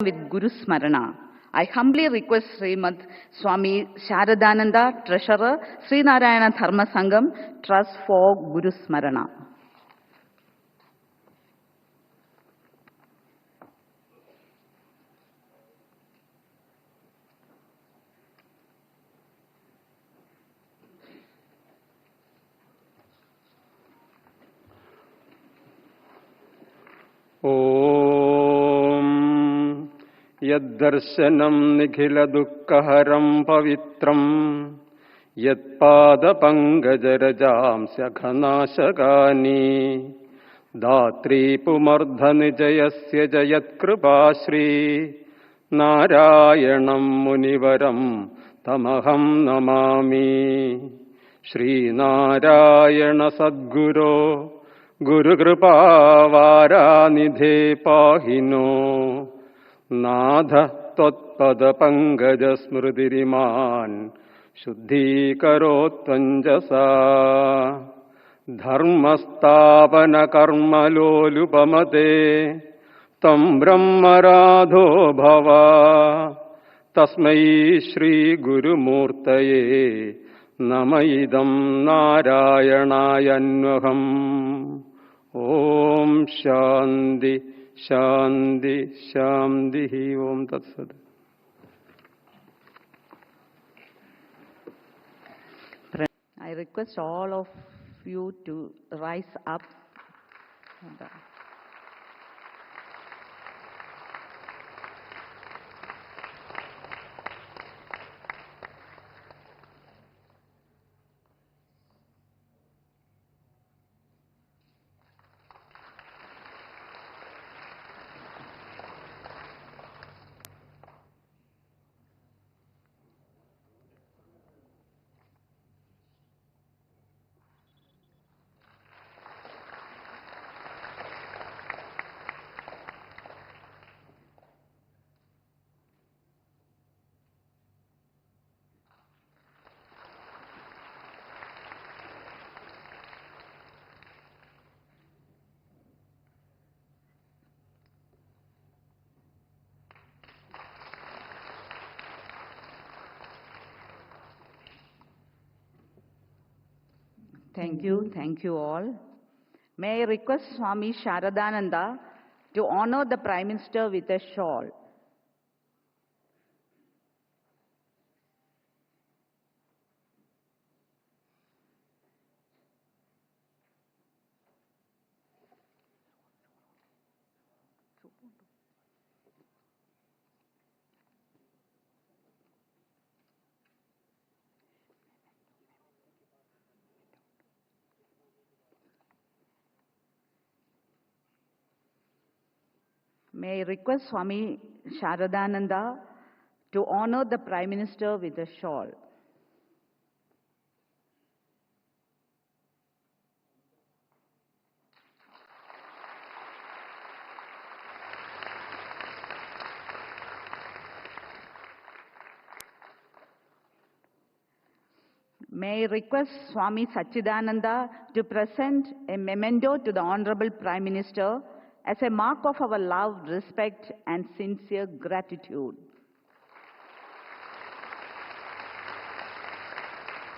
with Guru Smarana. I humbly request Srimad Swami Sharadananda, Treasurer, Sri Narayana Dharma Sangam, Trust for Guru Smarana. ॐ यद्दर्शनं निखिलदुःखहरं पवित्रं यत्पादपङ्कजरजांस्यघनाशकानि धात्री पुमर्धनिजयस्य जयत्कृपाश्री नारायणं मुनिवरं तमहं नमामि। श्रीनारायण सद्गुरो गुरुकृपावारानिधे पाहि no नाथ त्वत्पदपङ्कजस्मृतिरिमान् शुद्धीकरोत्तञ्जसा धर्मस्थापनकर्मलोलुपमते तं ब्रह्मराधो भव तस्मै श्रीगुरुमूर्तये नम इदं नारायणायन्वहम्। ओम शांति शांति शांति। ओम तत्सत्। I request all of you to rise up. Thank you all. May I request Swami Sharadananda to honor the Prime Minister with a shawl. May I request Swami Sharadananda to honor the Prime Minister with a shawl. May I request Swami Sachidananda to present a memento to the Honorable Prime Minister as a mark of our love, respect, and sincere gratitude.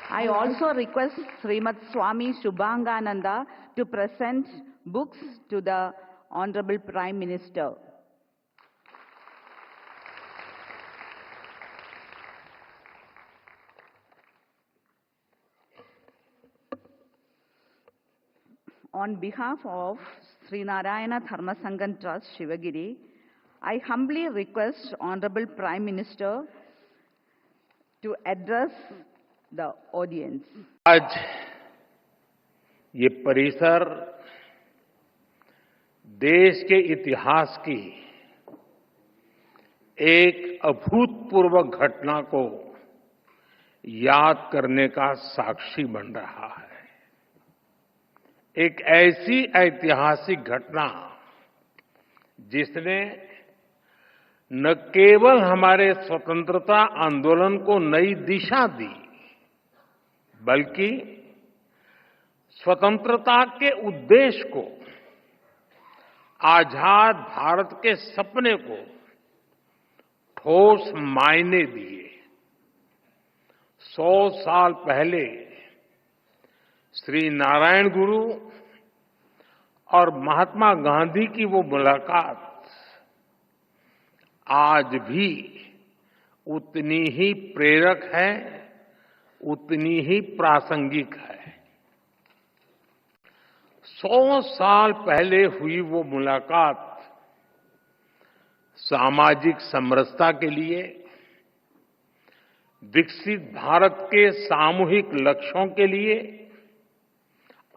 I also request Srimad Swami Shubhangananda to present books to the Honorable Prime Minister. On behalf of Sri Narayana Dharma Sangam Trust, Shivagiri, I humbly request Honorable Prime Minister to address the audience. आज ये परिसर देश के इतिहास की एक अभूतपूर्व घटना को याद करने का साक्षी बन रहा है। एक ऐसी ऐतिहासिक घटना जिसने न केवल हमारे स्वतंत्रता आंदोलन को नई दिशा दी, बल्कि स्वतंत्रता के उद्देश्य को, आजाद भारत के सपने को ठोस मायने दिए। 100 साल पहले श्री नारायण गुरु और महात्मा गांधी की वो मुलाकात आज भी उतनी ही प्रेरक है, उतनी ही प्रासंगिक है। 100 साल पहले हुई वो मुलाकात सामाजिक समरसता के लिए, विकसित भारत के सामूहिक लक्ष्यों के लिए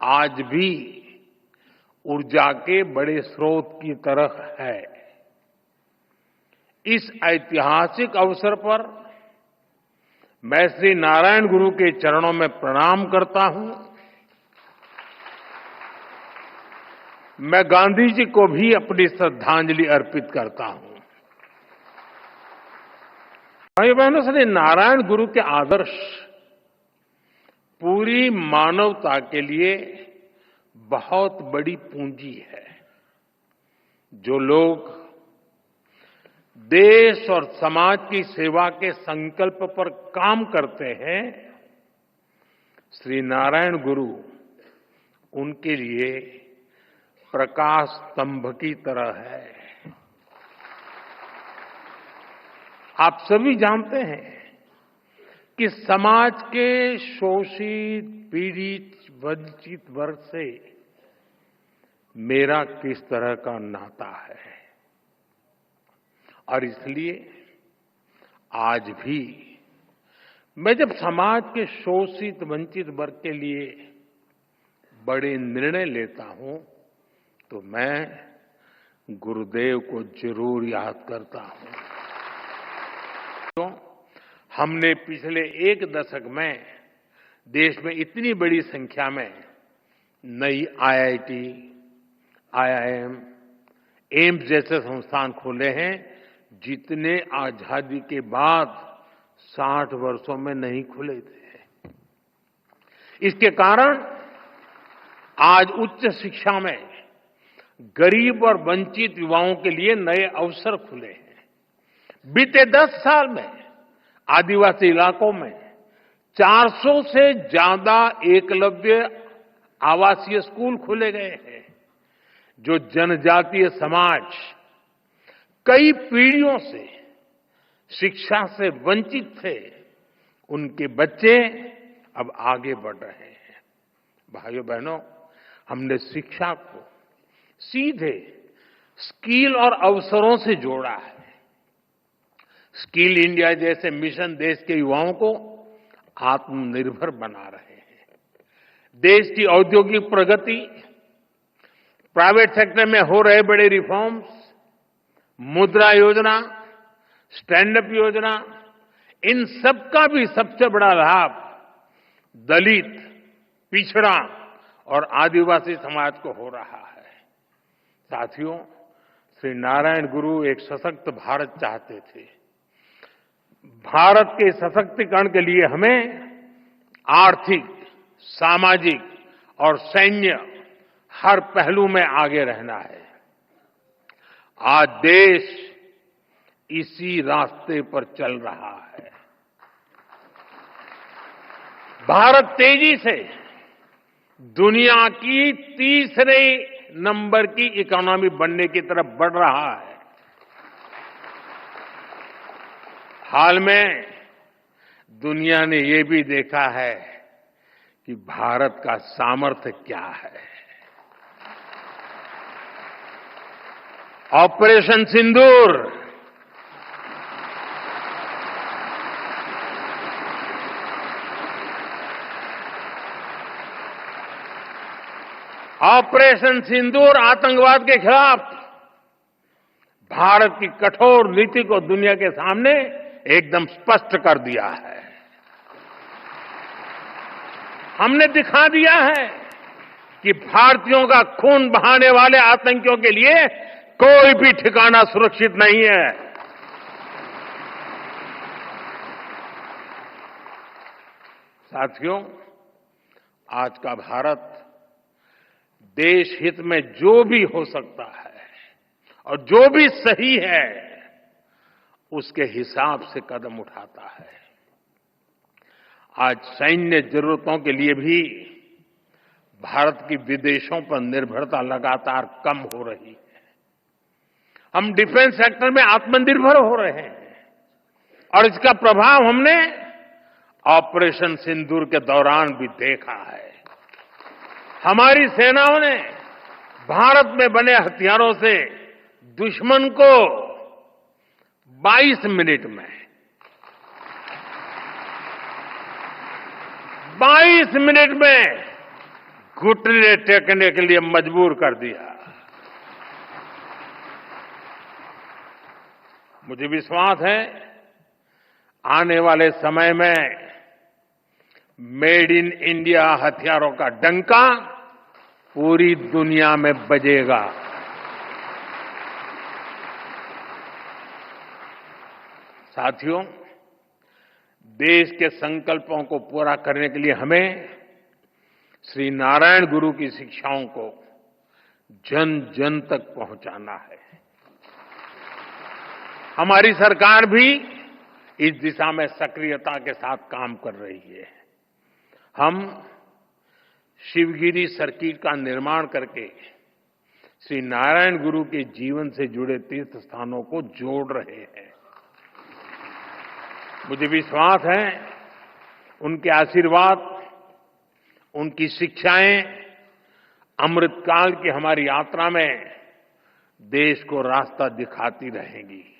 आज भी ऊर्जा के बड़े स्रोत की तरह है। इस ऐतिहासिक अवसर पर मैं श्री नारायण गुरु के चरणों में प्रणाम करता हूं। मैं गांधी जी को भी अपनी श्रद्धांजलि अर्पित करता हूं। भाई बहनों, श्री नारायण गुरु के आदर्श पूरी मानवता के लिए बहुत बड़ी पूंजी है। जो लोग देश और समाज की सेवा के संकल्प पर काम करते हैं, श्री नारायण गुरु उनके लिए प्रकाश स्तंभ की तरह है। आप सभी जानते हैं कि समाज के शोषित, पीड़ित, वंचित वर्ग से मेरा किस तरह का नाता है, और इसलिए आज भी मैं जब समाज के शोषित, वंचित वर्ग के लिए बड़े निर्णय लेता हूं तो मैं गुरुदेव को जरूर याद करता हूं। तो हमने पिछले एक दशक में देश में इतनी बड़ी संख्या में नई आईआईटी, आईआईएम, एम्स जैसे संस्थान खोले हैं, जितने आजादी के बाद 60 वर्षों में नहीं खुले थे। इसके कारण आज उच्च शिक्षा में गरीब और वंचित युवाओं के लिए नए अवसर खुले हैं। बीते 10 साल में आदिवासी इलाकों में 400 से ज्यादा एकलव्य आवासीय स्कूल खोले गए हैं। जो जनजातीय समाज कई पीढ़ियों से शिक्षा से वंचित थे, उनके बच्चे अब आगे बढ़ रहे हैं। भाइयों बहनों, हमने शिक्षा को सीधे स्किल और अवसरों से जोड़ा है। स्किल इंडिया जैसे मिशन देश के युवाओं को आत्मनिर्भर बना रहे हैं। देश की औद्योगिक प्रगति, प्राइवेट सेक्टर में हो रहे बड़े रिफॉर्म्स, मुद्रा योजना, स्टैंड अप योजना, इन सब का भी सबसे बड़ा लाभ दलित, पिछड़ा और आदिवासी समाज को हो रहा है। साथियों, श्री नारायण गुरु एक सशक्त भारत चाहते थे। भारत के सशक्तिकरण के लिए हमें आर्थिक, सामाजिक और सैन्य हर पहलू में आगे रहना है। आज देश इसी रास्ते पर चल रहा है। भारत तेजी से दुनिया की तीसरे नंबर की इकोनॉमी बनने की तरफ बढ़ रहा है। हाल में दुनिया ने ये भी देखा है कि भारत का सामर्थ्य क्या है। ऑपरेशन सिंदूर, ऑपरेशन सिंदूर आतंकवाद के खिलाफ भारत की कठोर नीति को दुनिया के सामने एकदम स्पष्ट कर दिया है। हमने दिखा दिया है कि भारतीयों का खून बहाने वाले आतंकियों के लिए कोई भी ठिकाना सुरक्षित नहीं है। साथियों, आज का भारत देश हित में जो भी हो सकता है और जो भी सही है, उसके हिसाब से कदम उठाता है। आज सैन्य जरूरतों के लिए भी भारत की विदेशों पर निर्भरता लगातार कम हो रही है। हम डिफेंस सेक्टर में आत्मनिर्भर हो रहे हैं और इसका प्रभाव हमने ऑपरेशन सिंदूर के दौरान भी देखा है। हमारी सेनाओं ने भारत में बने हथियारों से दुश्मन को 22 मिनट में 22 मिनट में घुटने टेकने के लिए मजबूर कर दिया। मुझे विश्वास है आने वाले समय में मेड इन इंडिया हथियारों का डंका पूरी दुनिया में बजेगा। साथियों, देश के संकल्पों को पूरा करने के लिए हमें श्री नारायण गुरु की शिक्षाओं को जन जन तक पहुंचाना है। हमारी सरकार भी इस दिशा में सक्रियता के साथ काम कर रही है। हम शिवगिरी सर्किट का निर्माण करके श्री नारायण गुरु के जीवन से जुड़े तीर्थ स्थानों को जोड़ रहे हैं। मुझे विश्वास है उनके आशीर्वाद, उनकी शिक्षाएं अमृतकाल की हमारी यात्रा में देश को रास्ता दिखाती रहेंगी।